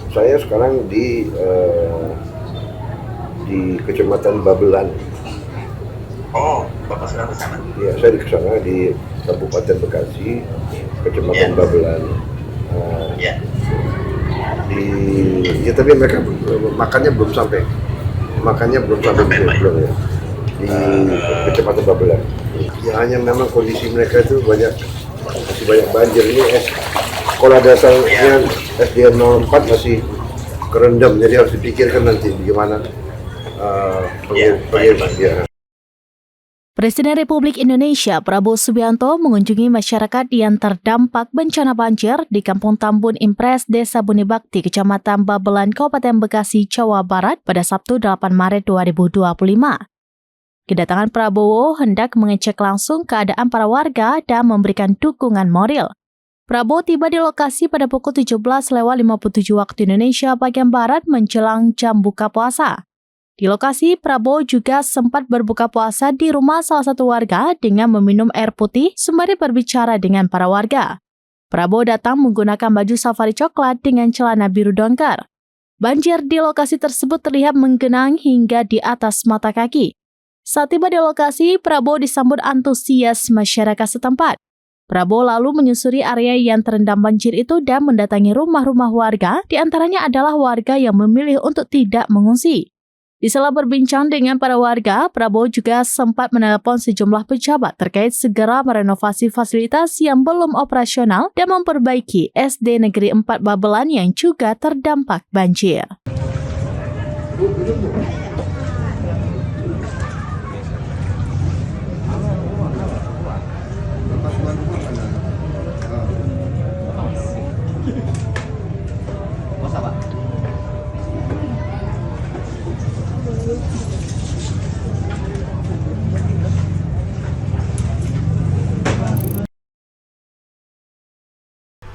Saya sekarang di Kecamatan Babelan. Oh, Bapak sedang ke sana? Ya, saya di sana di Kabupaten Bekasi, Kecamatan Babelan. Ya. Ya tapi mereka makannya belum sampai. Belum ya. Di Kecamatan Babelan. Ya hanya memang kondisi mereka itu masih banyak banjir. Ini sekolah dasarnya SD 04 masih kerendam, jadi harus dipikirkan nanti bagaimana Baik. Presiden Republik Indonesia Prabowo Subianto mengunjungi masyarakat yang terdampak bencana banjir di Kampung Tambun Impres, Desa Buni Bakti, Kecamatan Babelan, Kabupaten Bekasi, Jawa Barat pada Sabtu 8 Maret 2025. Kedatangan Prabowo hendak mengecek langsung keadaan para warga dan memberikan dukungan moral. Prabowo tiba di lokasi pada pukul 17.57 waktu Indonesia bagian Barat menjelang jam buka puasa. Di lokasi, Prabowo juga sempat berbuka puasa di rumah salah satu warga dengan meminum air putih sembari berbicara dengan para warga. Prabowo datang menggunakan baju safari coklat dengan celana biru dongker. Banjir di lokasi tersebut terlihat menggenang hingga di atas mata kaki. Saat tiba di lokasi, Prabowo disambut antusias masyarakat setempat. Prabowo lalu menyusuri area yang terendam banjir itu dan mendatangi rumah-rumah warga, di antaranya adalah warga yang memilih untuk tidak mengungsi. Di sela berbincang dengan para warga, Prabowo juga sempat menelepon sejumlah pejabat terkait segera merenovasi fasilitas yang belum operasional dan memperbaiki SD Negeri 4 Babelan yang juga terdampak banjir.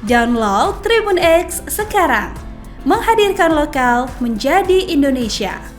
Download Tribun X sekarang, menghadirkan lokal menjadi Indonesia.